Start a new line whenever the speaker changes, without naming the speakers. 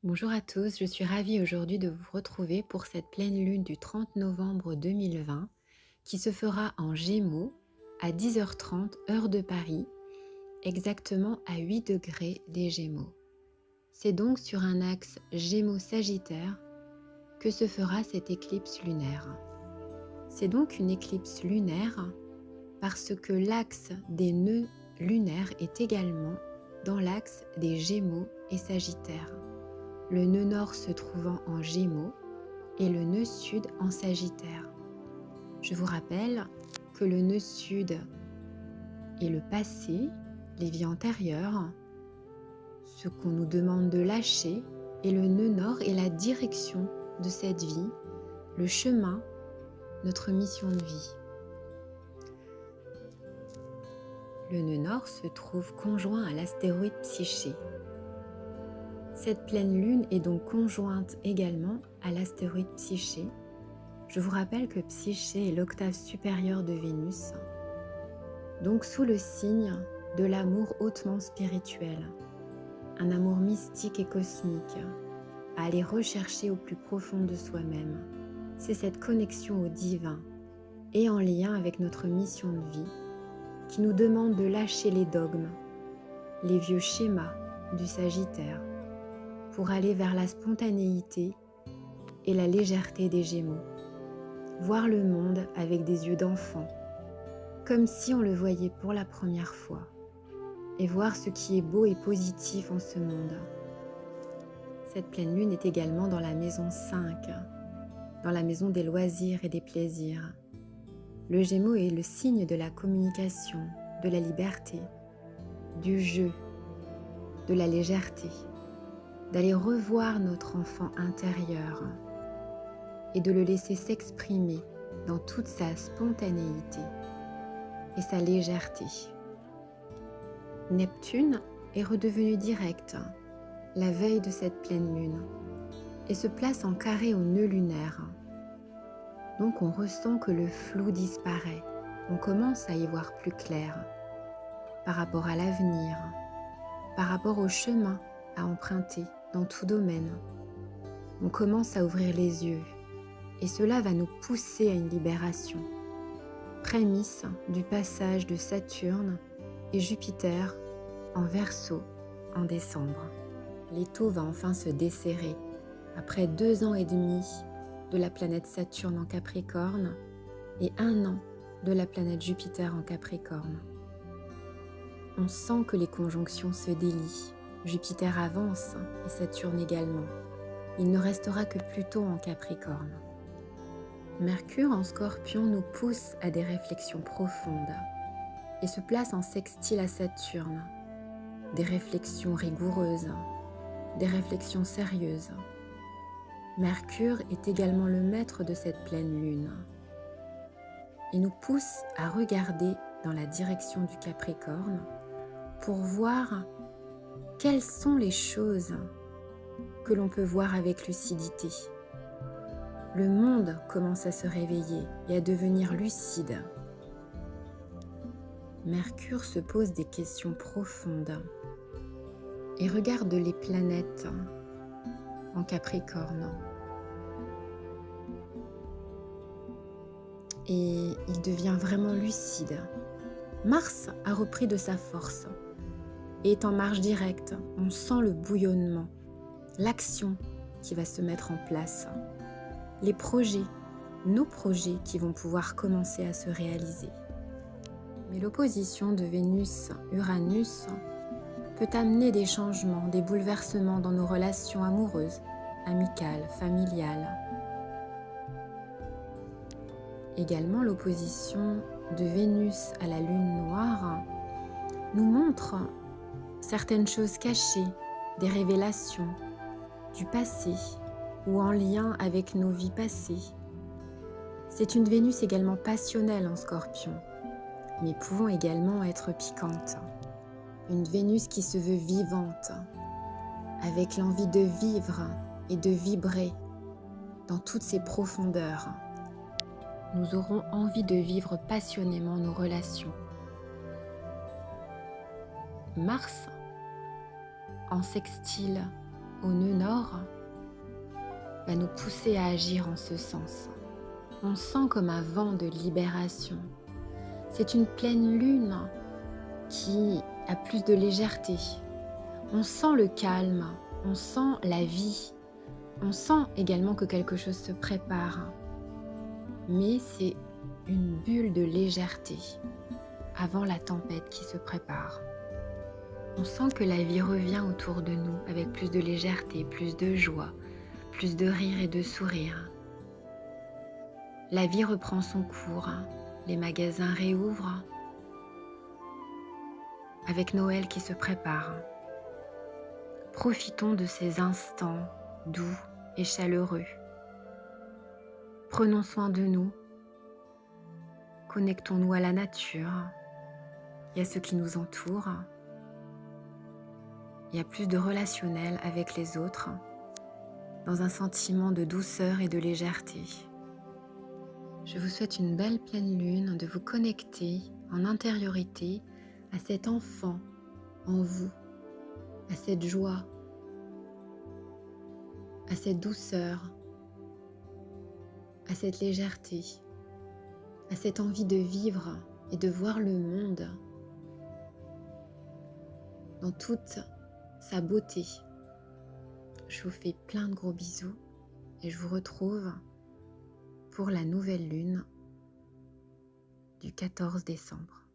Bonjour à tous, je suis ravie aujourd'hui de vous retrouver pour cette pleine lune du 30 novembre 2020 qui se fera en Gémeaux à 10h30 heure de Paris, exactement à 8 degrés des Gémeaux. C'est donc sur un axe Gémeaux-Sagittaire que se fera cette éclipse lunaire. C'est donc une éclipse lunaire parce que l'axe des nœuds lunaires est également dans l'axe des Gémeaux et Sagittaire. Le nœud nord se trouvant en Gémeaux et le nœud sud en Sagittaire. Je vous rappelle que le nœud sud est le passé, les vies antérieures, ce qu'on nous demande de lâcher, et le nœud nord est la direction de cette vie, le chemin, notre mission de vie. Le nœud nord se trouve conjoint à l'astéroïde Psyché. Cette pleine lune est donc conjointe également à l'astéroïde Psyché. Je vous rappelle que Psyché est l'octave supérieure de Vénus, donc sous le signe de l'amour hautement spirituel, un amour mystique et cosmique, à aller rechercher au plus profond de soi-même. C'est cette connexion au divin et en lien avec notre mission de vie qui nous demande de lâcher les dogmes, les vieux schémas du Sagittaire, pour aller vers la spontanéité et la légèreté des Gémeaux. Voir le monde avec des yeux d'enfant, comme si on le voyait pour la première fois, et voir ce qui est beau et positif en ce monde. Cette pleine lune est également dans la maison 5, dans la maison des loisirs et des plaisirs. Le Gémeaux est le signe de la communication, de la liberté, du jeu, de la légèreté, d'aller revoir notre enfant intérieur et de le laisser s'exprimer dans toute sa spontanéité et sa légèreté. Neptune est redevenu direct la veille de cette pleine lune et se place en carré au nœud lunaire. Donc on ressent que le flou disparaît, on commence à y voir plus clair par rapport à l'avenir, par rapport au chemin à emprunter dans tout domaine. On commence à ouvrir les yeux et cela va nous pousser à une libération, prémisse du passage de Saturne et Jupiter en Verseau en décembre. L'étau va enfin se desserrer après 2 ans et demi de la planète Saturne en Capricorne et 1 an de la planète Jupiter en Capricorne. On sent que les conjonctions se délient. Jupiter avance et Saturne également. Il ne restera que Pluton en Capricorne. Mercure en Scorpion nous pousse à des réflexions profondes et se place en sextile à Saturne. Des réflexions rigoureuses, des réflexions sérieuses. Mercure est également le maître de cette pleine lune. Il nous pousse à regarder dans la direction du Capricorne pour voir quelles sont les choses que l'on peut voir avec lucidité. Le monde commence à se réveiller et à devenir lucide. Mercure se pose des questions profondes et regarde les planètes en Capricorne. Et il devient vraiment lucide. Mars a repris de sa force et est en marche directe. On sent le bouillonnement, l'action qui va se mettre en place, les projets, nos projets qui vont pouvoir commencer à se réaliser. Mais l'opposition de Vénus-Uranus peut amener des changements, des bouleversements dans nos relations amoureuses, amicales, familiales. Également, l'opposition de Vénus à la Lune noire nous montre certaines choses cachées, des révélations du passé ou en lien avec nos vies passées. C'est une Vénus également passionnelle en Scorpion, mais pouvant également être piquante. Une Vénus qui se veut vivante, avec l'envie de vivre et de vibrer dans toutes ses profondeurs. Nous aurons envie de vivre passionnément nos relations. Mars, en sextile au nœud nord va nous pousser à agir en ce sens. On sent comme un vent de libération. C'est une pleine lune qui a plus de légèreté. On sent le calme, on sent la vie, on sent également que quelque chose se prépare. Mais c'est une bulle de légèreté avant la tempête qui se prépare. On sent que la vie revient autour de nous avec plus de légèreté, plus de joie, plus de rire et de sourire. La vie reprend son cours, les magasins réouvrent, avec Noël qui se prépare. Profitons de ces instants doux et chaleureux. Prenons soin de nous, connectons-nous à la nature et à ce qui nous entoure. Il y a plus de relationnel avec les autres, dans un sentiment de douceur et de légèreté. Je vous souhaite une belle pleine lune, de vous connecter en intériorité à cet enfant en vous, à cette joie, à cette douceur, à cette légèreté, à cette envie de vivre et de voir le monde dans toute sa beauté. Je vous fais plein de gros bisous et je vous retrouve pour la nouvelle lune du 14 décembre.